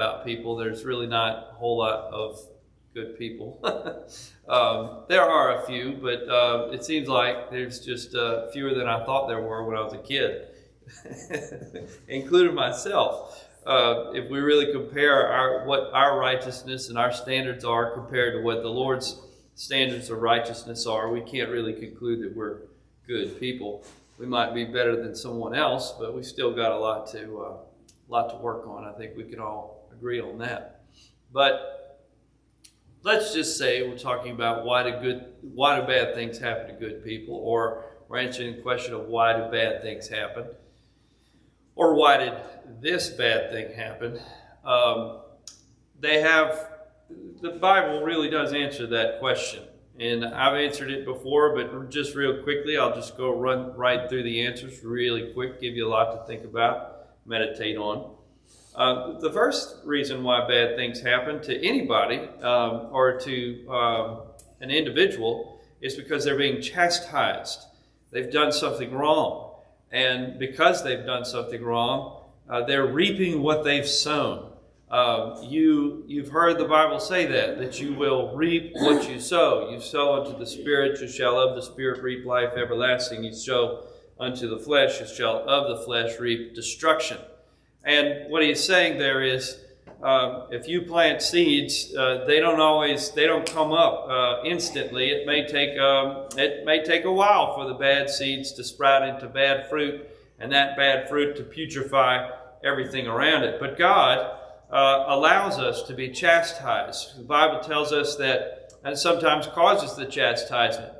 about people, there's really not a whole lot of good people. There are a few, but it seems like there's just fewer than I thought there were when I was a kid, including myself. If we really compare what our righteousness and our standards are compared to what the Lord's standards of righteousness are, we can't really conclude that we're good people. We might be better than someone else, but we still got a lot to work on. I think we can all agree on that. But let's just say we're talking about why do bad things happen to good people, or we're answering the question of why do bad things happen, or why did this bad thing happen. The Bible really does answer that question. And I've answered it before, but just real quickly, I'll just run right through the answers really quick, give you a lot to think about, meditate on. The first reason why bad things happen to anybody or to an individual is because they're being chastised. They've done something wrong. And because they've done something wrong, they're reaping what they've sown. You've heard the Bible say that you will reap what you sow. You sow unto the Spirit, you shall of the Spirit reap life everlasting. You sow unto the flesh, you shall of the flesh reap destruction. And what he's saying there is, if you plant seeds, they don't come up instantly. It may take a while for the bad seeds to sprout into bad fruit, and that bad fruit to putrefy everything around it. But God allows us to be chastised. The Bible tells us that, and sometimes causes the chastisement.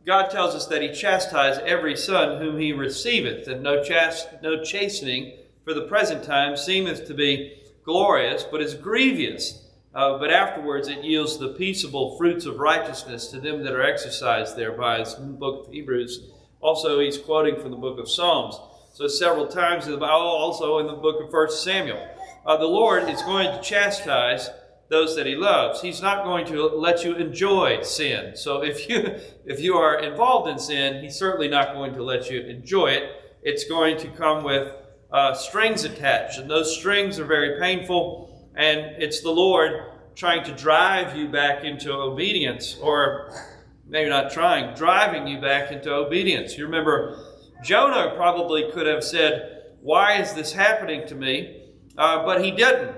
God tells us that He chastised every son whom He receiveth, and no chastening for the present time seemeth to be glorious, but is grievous. But afterwards it yields the peaceable fruits of righteousness to them that are exercised thereby. It's in the book of Hebrews. Also, he's quoting from the book of Psalms. So several times in the Bible, also in the book of 1 Samuel. The Lord is going to chastise those that He loves. He's not going to let you enjoy sin. So if you are involved in sin, He's certainly not going to let you enjoy it. It's going to come with strings attached, and those strings are very painful, and it's the Lord trying to drive you back into obedience, or maybe not trying, driving you back into obedience. You remember, Jonah probably could have said, "Why is this happening to me?" But he didn't.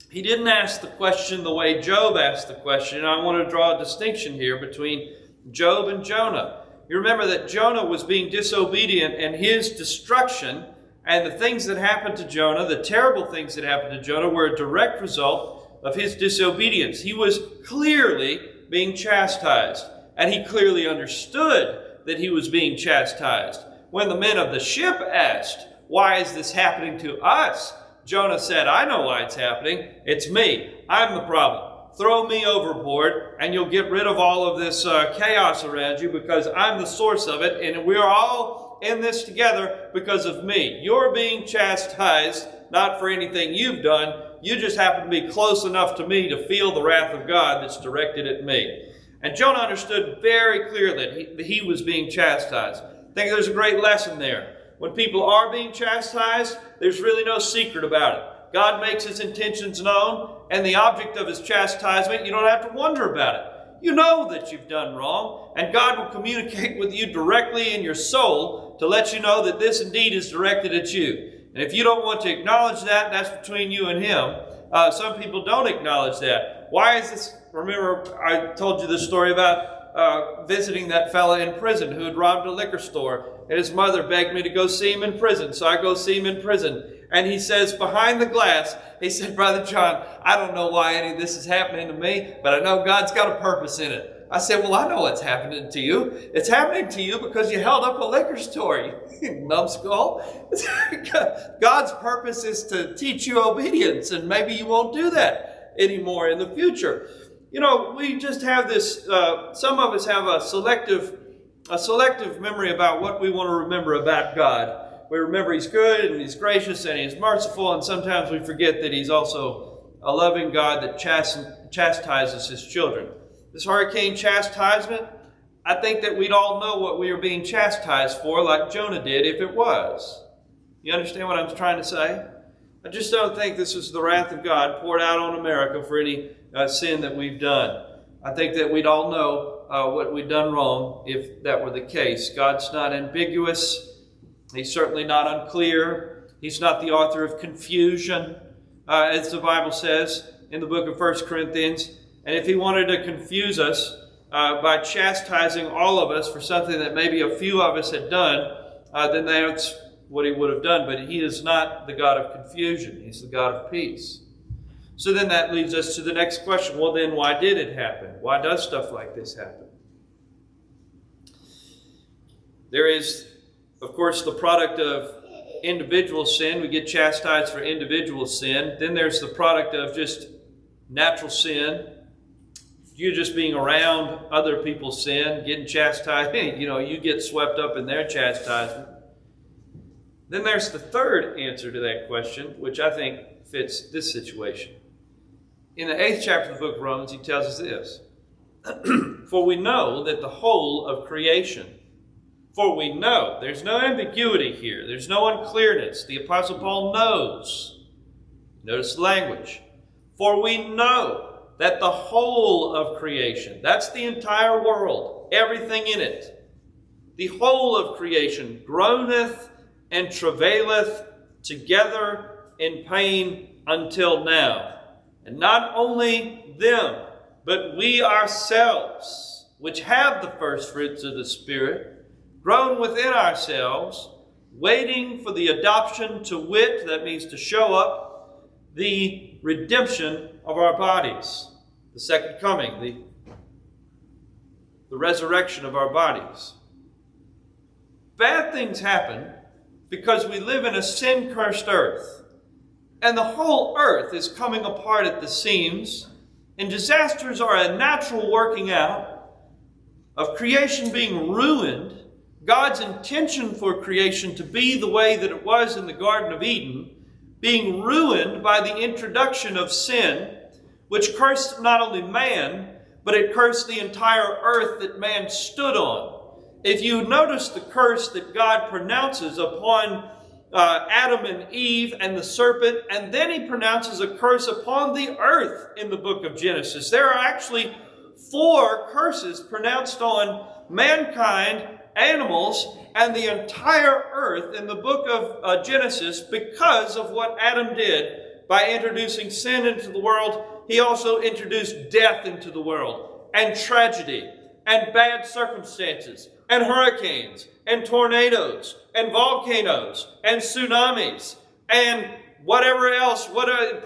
He didn't ask the question the way Job asked the question. And I want to draw a distinction here between Job and Jonah. You remember that Jonah was being disobedient, and his destruction and the things that happened to Jonah, the terrible things that happened to Jonah, were a direct result of his disobedience. He was clearly being chastised, and he clearly understood that he was being chastised. When the men of the ship asked, "Why is this happening to us?" Jonah said, "I know why it's happening. It's me. I'm the problem. Throw me overboard, and you'll get rid of all of this chaos around you, because I'm the source of it, and we're all in this together because of me. You're being chastised, not for anything you've done. You just happen to be close enough to me to feel the wrath of God that's directed at me." And Jonah understood very clearly that he was being chastised. I think there's a great lesson there. When people are being chastised, there's really no secret about it. God makes His intentions known, and the object of His chastisement, you don't have to wonder about it. You know that you've done wrong, and God will communicate with you directly in your soul to let you know that this indeed is directed at you. And if you don't want to acknowledge that, that's between you and Him. Some people don't acknowledge that. Why is this? Remember, I told you this story about visiting that fella in prison who had robbed a liquor store, and his mother begged me to go see him in prison. So I go see him in prison. And he says, behind the glass, he said, "Brother John, I don't know why any of this is happening to me, but I know God's got a purpose in it." I said, "Well, I know what's happening to you. It's happening to you because you held up a liquor store, you numbskull." God's purpose is to teach you obedience, and maybe you won't do that anymore in the future. You know, we just have this, some of us have a selective memory about what we want to remember about God. We remember He's good and He's gracious and He's merciful, and sometimes we forget that He's also a loving God that chastises His children. This hurricane chastisement, I think that we'd all know what we were being chastised for, like Jonah did, if it was. You understand what I'm trying to say? I just don't think this is the wrath of God poured out on America for any sin that we've done. I think that we'd all know what we've done wrong if that were the case. God's not ambiguous. He's certainly not unclear. He's not the author of confusion, as the Bible says in the book of 1 Corinthians. And if he wanted to confuse us by chastising all of us for something that maybe a few of us had done, then that's what he would have done. But he is not the God of confusion. He's the God of peace. So then that leads us to the next question. Well, then why did it happen? Why does stuff like this happen? There is, of course, the product of individual sin. We get chastised for individual sin. Then there's the product of just natural sin. You just being around other people's sin, getting chastised. You get swept up in their chastisement. Then there's the third answer to that question, which I think fits this situation. In the 8th chapter of the book of Romans, he tells us this. For we know that the whole of creation, for we know, there's no ambiguity here, there's no unclearness. The Apostle Paul knows. Notice the language. For we know that the whole of creation, that's the entire world, everything in it, the whole of creation groaneth and travaileth together in pain until now. And not only them, but we ourselves, which have the first fruits of the Spirit, groan within ourselves, waiting for the adoption, to wit, that means to show up, the redemption of our bodies, the second coming, the resurrection of our bodies. Bad things happen because we live in a sin-cursed earth. And the whole earth is coming apart at the seams, and disasters are a natural working out of creation being ruined, God's intention for creation to be the way that it was in the Garden of Eden, being ruined by the introduction of sin, which cursed not only man, but it cursed the entire earth that man stood on. If you notice the curse that God pronounces upon Adam and Eve and the serpent, and then he pronounces a curse upon the earth in the book of Genesis. There are actually 4 curses pronounced on mankind, animals, and the entire earth in the book of Genesis because of what Adam did by introducing sin into the world. He also introduced death into the world, and tragedy, and bad circumstances, and hurricanes, and tornadoes, and volcanoes, and tsunamis, and whatever else,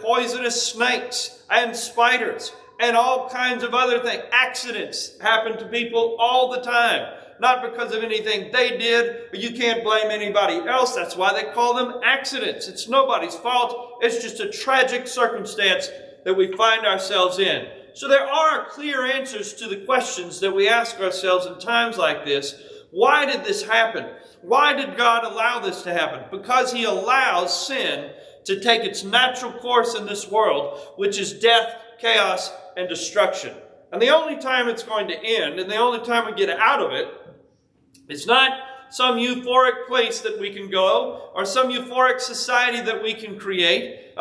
poisonous snakes, and spiders, and all kinds of other things. Accidents happen to people all the time. Not because of anything they did, but you can't blame anybody else. That's why they call them accidents. It's nobody's fault. It's just a tragic circumstance that we find ourselves in. So there are clear answers to the questions that we ask ourselves in times like this. Why did this happen? Why did God allow this to happen? Because he allows sin to take its natural course in this world, which is death, chaos, and destruction. And the only time it's going to end, and the only time we get out of it, it's not some euphoric place that we can go, or some euphoric society that we can create,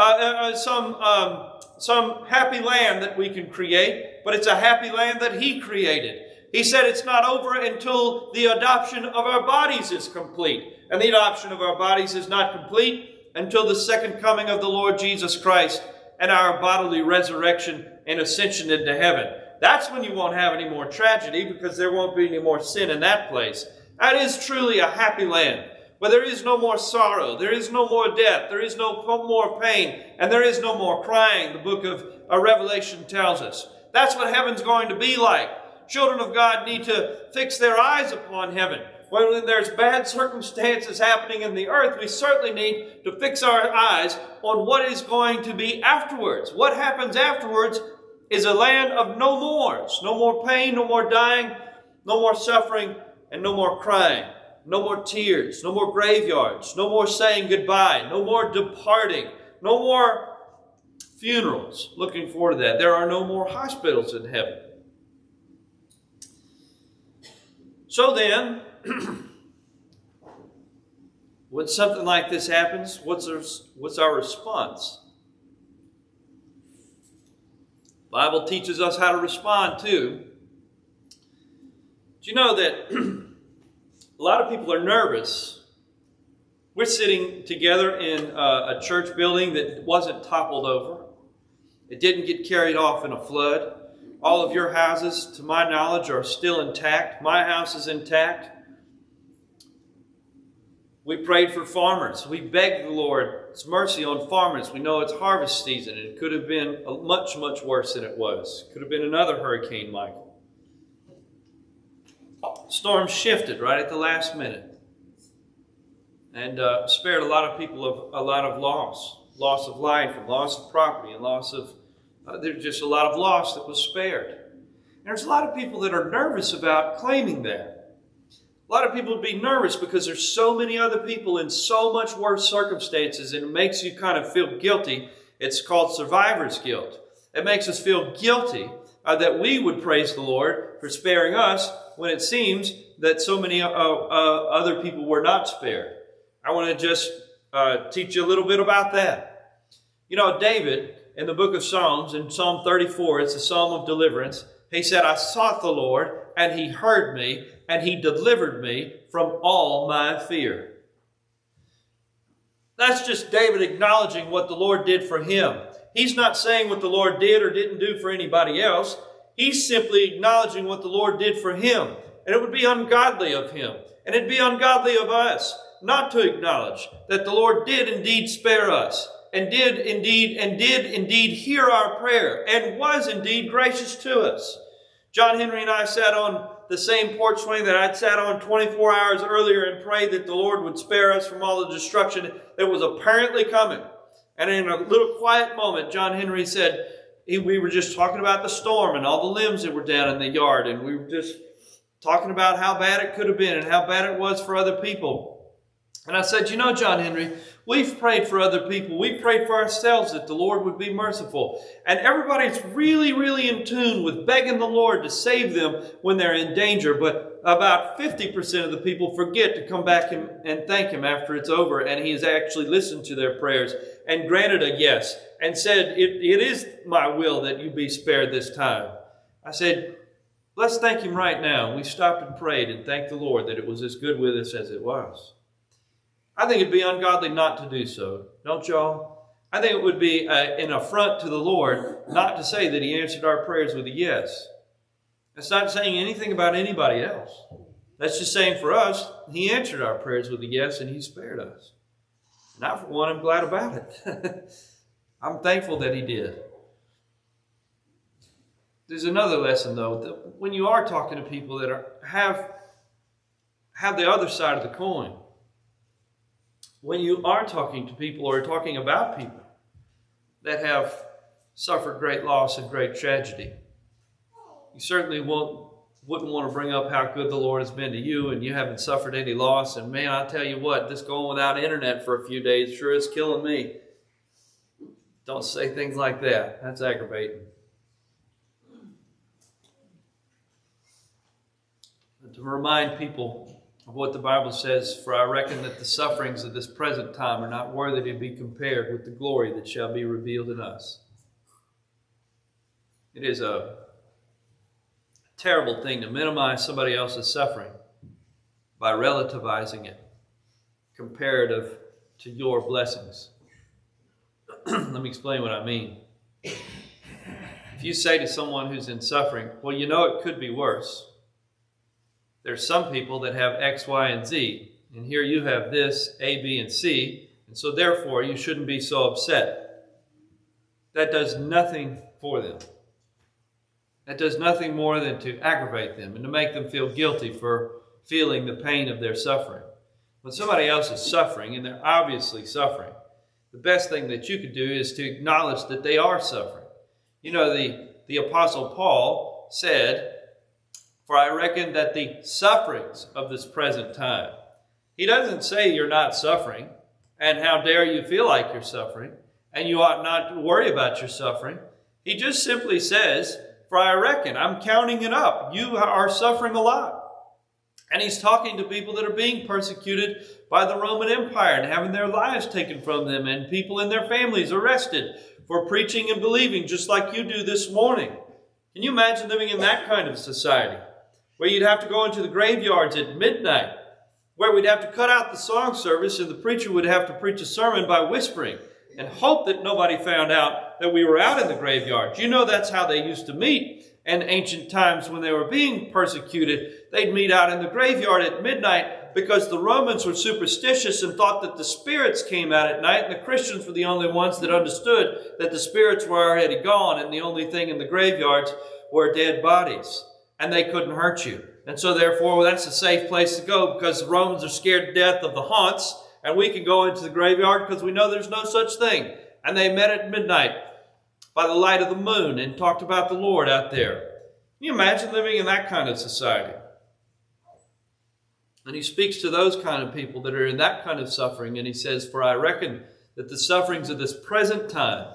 some happy land that we can create, but it's a happy land that he created. He said it's not over until the adoption of our bodies is complete. And the adoption of our bodies is not complete until the second coming of the Lord Jesus Christ and our bodily resurrection and ascension into heaven. That's when you won't have any more tragedy, because there won't be any more sin in that place. That is truly a happy land, where there is no more sorrow, there is no more death, there is no more pain, and there is no more crying, the book of Revelation tells us. That's what heaven's going to be like. Children of God need to fix their eyes upon heaven. When there's bad circumstances happening in the earth, we certainly need to fix our eyes on what is going to be afterwards. What happens afterwards is a land of no mores. No more pain, no more dying, no more suffering, and no more crying. No more tears, no more graveyards, no more saying goodbye, no more departing, no more funerals. Looking forward to that. There are no more hospitals in heaven. So then, When something like this happens, what's our response? The Bible teaches us how to respond too. Do you know that a lot of people are nervous? We're sitting together in a church building that wasn't toppled over. It didn't get carried off in a flood. All of your houses, to my knowledge, are still intact. My house is intact. We prayed for farmers. We begged the Lord's mercy on farmers. We know it's harvest season, and it could have been much, much worse than it was. It could have been another Hurricane Michael. Storm shifted right at the last minute and spared a lot of people of a lot of loss of life and loss of property and loss of, there's just a lot of loss that was spared. And there's a lot of people that are nervous about claiming that. A lot of people would be nervous because there's so many other people in so much worse circumstances, and it makes you kind of feel guilty. It's called survivor's guilt. It makes us feel guilty that we would praise the Lord for sparing us when it seems that so many other people were not spared. I want to just teach you a little bit about that. You know, David, in the book of Psalms, in Psalm 34, it's a psalm of deliverance. He said, I sought the Lord, and he heard me, and he delivered me from all my fear. That's just David acknowledging what the Lord did for him. He's not saying what the Lord did or didn't do for anybody else. He's simply acknowledging what the Lord did for him. And it would be ungodly of him, and it'd be ungodly of us not to acknowledge that the Lord did indeed spare us, and did indeed hear our prayer, and was indeed gracious to us. John Henry and I sat on the same porch swing that I'd sat on 24 hours earlier and prayed that the Lord would spare us from all the destruction that was apparently coming. And in a little quiet moment, John Henry said, we were just talking about the storm and all the limbs that were down in the yard, and we were just talking about how bad it could have been and how bad it was for other people. And I said, you know, John Henry, we've prayed for other people. We prayed for ourselves that the Lord would be merciful. And everybody's really, really in tune with begging the Lord to save them when they're in danger. But about 50% of the people forget to come back and thank Him after it's over. And He has actually listened to their prayers and granted a yes and said, it is my will that you be spared this time. I said, let's thank Him right now. We stopped and prayed and thanked the Lord that it was as good with us as it was. I think it'd be ungodly not to do so, don't y'all? I think it would be an affront to the Lord not to say that He answered our prayers with a yes. That's not saying anything about anybody else. That's just saying for us, He answered our prayers with a yes and He spared us. And I, for one, am glad about it. I'm thankful that He did. There's another lesson, though, that when you are talking to people that have the other side of the coin, when you are talking to people or talking about people that have suffered great loss and great tragedy, you certainly wouldn't want to bring up how good the Lord has been to you and you haven't suffered any loss. And man, I tell you what, this going without internet for a few days sure is killing me. Don't say things like that. That's aggravating. And to remind people of what the Bible says, for I reckon that the sufferings of this present time are not worthy to be compared with the glory that shall be revealed in us. It is a terrible thing to minimize somebody else's suffering by relativizing it comparative to your blessings. Let me explain what I mean. If you say to someone who's in suffering, well, you know it could be worse. There's some people that have X, Y, and Z. And here you have this, A, B, and C. And so therefore, you shouldn't be so upset. That does nothing for them. That does nothing more than to aggravate them and to make them feel guilty for feeling the pain of their suffering. When somebody else is suffering, and they're obviously suffering, the best thing that you could do is to acknowledge that they are suffering. You know, the Apostle Paul said, for I reckon that the sufferings of this present time. He doesn't say you're not suffering, and how dare you feel like you're suffering, and you ought not to worry about your suffering. He just simply says, for I reckon, I'm counting it up. You are suffering a lot. And he's talking to people that are being persecuted by the Roman Empire and having their lives taken from them, and people in their families arrested for preaching and believing just like you do this morning. Can you imagine living in that kind of society, where you'd have to go into the graveyards at midnight, where we'd have to cut out the song service and the preacher would have to preach a sermon by whispering and hope that nobody found out that we were out in the graveyard? You know that's how they used to meet in ancient times when they were being persecuted. They'd meet out in the graveyard at midnight because the Romans were superstitious and thought that the spirits came out at night, and the Christians were the only ones that understood that the spirits were already gone and the only thing in the graveyards were dead bodies, and they couldn't hurt you. And so therefore that's a safe place to go, because the Romans are scared to death of the haunts, and we can go into the graveyard because we know there's no such thing. And they met at midnight by the light of the moon and talked about the Lord out there. Can you imagine living in that kind of society? And he speaks to those kind of people that are in that kind of suffering, and he says, "For I reckon that the sufferings of this present time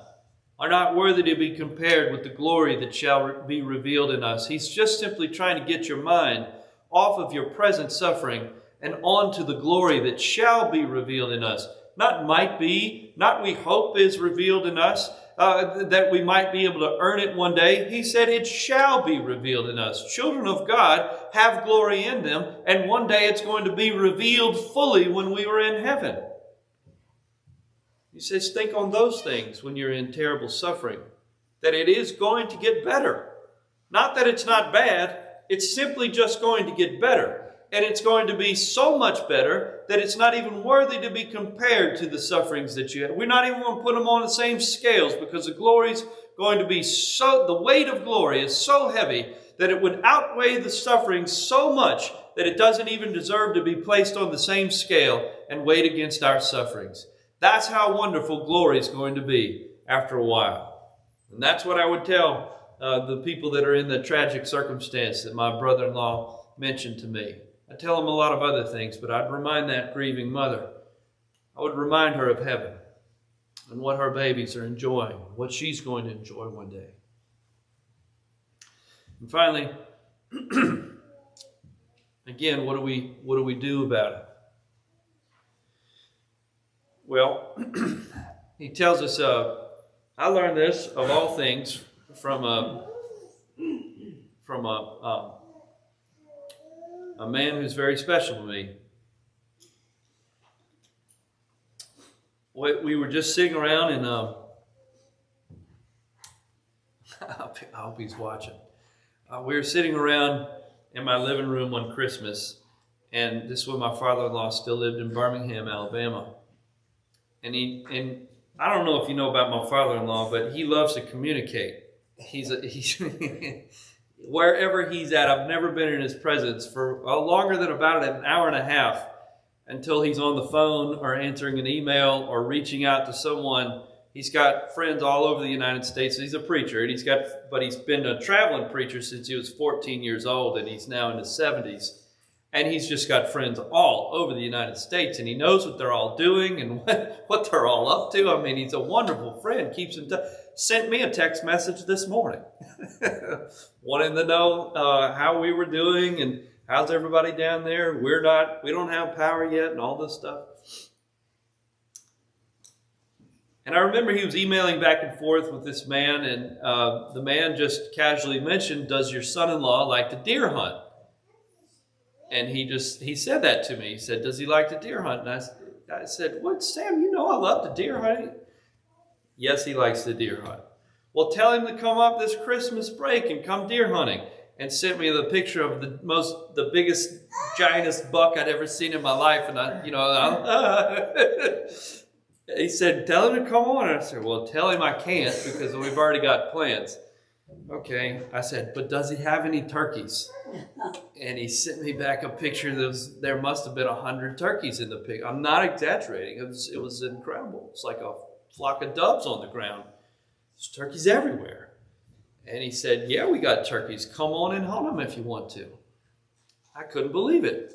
are not worthy to be compared with the glory that shall be revealed in us." He's just simply trying to get your mind off of your present suffering and on to the glory that shall be revealed in us. Not might be, not we hope is revealed in us, that we might be able to earn it one day. He said it shall be revealed in us. Children of God have glory in them, and one day it's going to be revealed fully when we are in heaven. He says, think on those things when you're in terrible suffering, that it is going to get better. Not that it's not bad, it's simply just going to get better. And it's going to be so much better that it's not even worthy to be compared to the sufferings that you have. We're not even going to put them on the same scales, because the glory's going to be the weight of glory is so heavy that it would outweigh the suffering so much that it doesn't even deserve to be placed on the same scale and weighed against our sufferings. That's how wonderful glory is going to be after a while. And that's what I would tell the people that are in the tragic circumstance that my brother-in-law mentioned to me. I tell them a lot of other things, but I'd remind that grieving mother. I would remind her of heaven and what her babies are enjoying, what she's going to enjoy one day. And finally, again, what do we do about it? Well, he tells us, I learned this of all things from a man who's very special to me. We were just sitting around, and I hope he's watching. We were sitting around in my living room one Christmas, and this is when my father-in-law still lived in Birmingham, Alabama. And I don't know if you know about my father-in-law, but he loves to communicate. He's wherever he's at, I've never been in his presence for longer than about an hour and a half until he's on the phone or answering an email or reaching out to someone. He's got friends all over the United States. He's a preacher, and but he's been a traveling preacher since he was 14 years old, and he's now in his 70s. And he's just got friends all over the United States, and he knows what they're all doing and what they're all up to. I mean, he's a wonderful friend, keeps in touch. Sent me a text message this morning wanting to know how we were doing and how's everybody down there. We don't have power yet and all this stuff. And I remember he was emailing back and forth with this man, and the man just casually mentioned, "Does your son-in-law like to deer hunt?" And he said that to me. He said, "Does he like to deer hunt?" And I said, "What, Sam, you know I love to deer hunt." "Yes, he likes to deer hunt." "Well, tell him to come up this Christmas break and come deer hunting." And sent me the picture of the biggest, giantest buck I'd ever seen in my life. And he said, "Tell him to come on." And I said, "Well, tell him I can't because we've already got plans." "Okay." I said, "But does he have any turkeys?" And he sent me back a picture. There must have been 100 turkeys in the pig. I'm not exaggerating. It was incredible. It's like a flock of doves on the ground. There's turkeys everywhere. And he said, "Yeah, we got turkeys. Come on and hunt them if you want to." I couldn't believe it.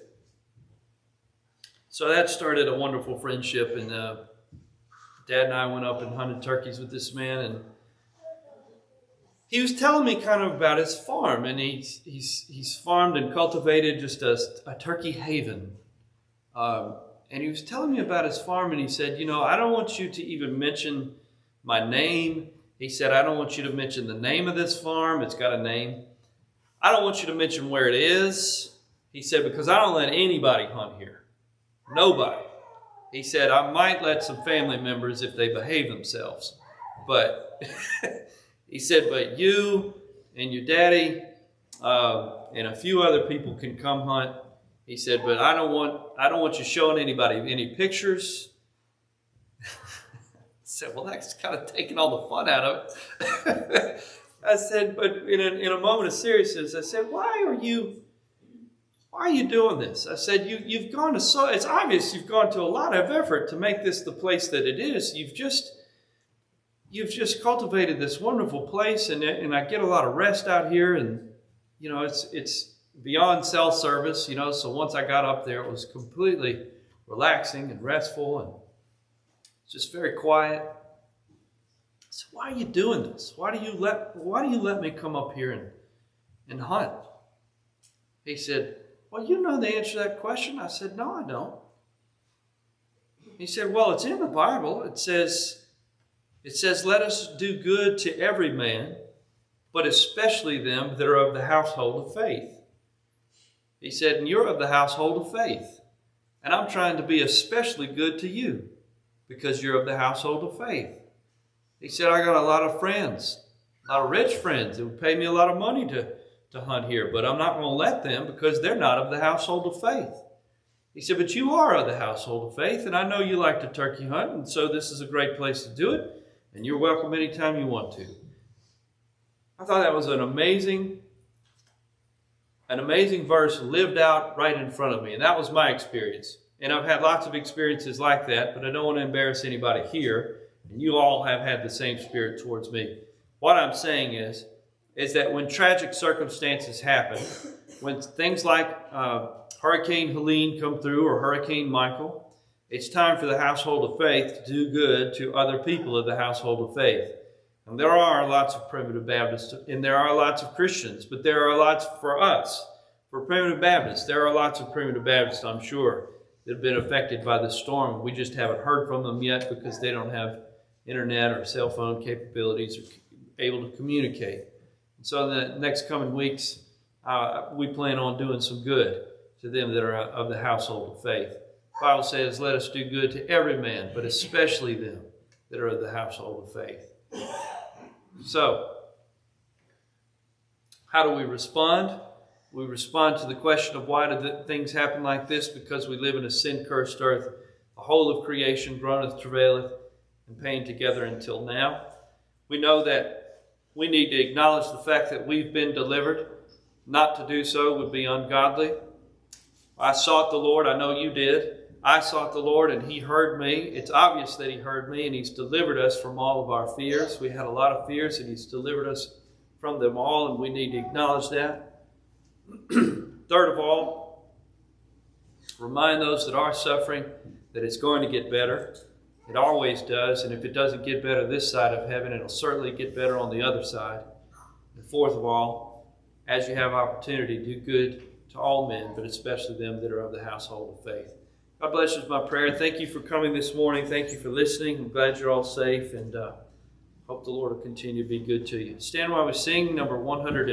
So that started a wonderful friendship. And Dad and I went up and hunted turkeys with this man. And he was telling me kind of about his farm, and he's farmed and cultivated just a turkey haven. And he was telling me about his farm, and he said, I don't want you to even mention my name. He said, I don't want you to mention the name of this farm. It's got a name. I don't want you to mention where it is. He said, because I don't let anybody hunt here. Nobody. He said, I might let some family members if they behave themselves. But he said, but you and your daddy and a few other people can come hunt. He said, but I don't want you showing anybody any pictures. I said, well, that's kind of taking all the fun out of it. I said, but in a moment of seriousness, I said, why are you doing this? I said, you've gone to it's obvious you've gone to a lot of effort to make this the place that it is. You've just cultivated this wonderful place, and I get a lot of rest out here, and it's beyond cell service, so once I got up there, it was completely relaxing and restful and just very quiet. I said, why are you doing this? Why do you let me come up here and hunt? He said, well, you know the answer to that question. I said, no, I don't. He said, well, it's in the Bible. It says, let us do good to every man, but especially them that are of the household of faith. He said, and you're of the household of faith. And I'm trying to be especially good to you because you're of the household of faith. He said, I got a lot of friends, a lot of rich friends that would pay me a lot of money to hunt here, but I'm not going to let them because they're not of the household of faith. He said, but you are of the household of faith, and I know you like to turkey hunt, and so this is a great place to do it, and you're welcome anytime you want to. I thought that was an amazing verse lived out right in front of me, and that was my experience. And I've had lots of experiences like that, but I don't want to embarrass anybody here. And you all have had the same spirit towards me. What I'm saying is that when tragic circumstances happen, when things like Hurricane Helene come through or Hurricane Michael, it's time for the household of faith to do good to other people of the household of faith. And there are lots of primitive Baptists, and there are lots of Christians, but there are lots for us, for primitive Baptists. There are lots of primitive Baptists, I'm sure, that have been affected by this storm. We just haven't heard from them yet because they don't have internet or cell phone capabilities or able to communicate. And so in the next coming weeks, we plan on doing some good to them that are of the household of faith. The Bible says, let us do good to every man, but especially them that are of the household of faith. So, how do we respond? We respond to the question of why do things happen like this? Because we live in a sin-cursed earth. The whole of creation groaneth, travaileth, and pain together until now. We know that we need to acknowledge the fact that we've been delivered. Not to do so would be ungodly. I sought the Lord. I know you did. I sought the Lord and He heard me. It's obvious that He heard me, and He's delivered us from all of our fears. We had a lot of fears, and He's delivered us from them all, and we need to acknowledge that. Third of all, remind those that are suffering that it's going to get better. It always does, and if it doesn't get better this side of heaven, it'll certainly get better on the other side. And fourth of all, as you have opportunity, do good to all men, but especially them that are of the household of faith. God bless you is my prayer. Thank you for coming this morning. Thank you for listening. I'm glad you're all safe, and hope the Lord will continue to be good to you. Stand while we sing number 100.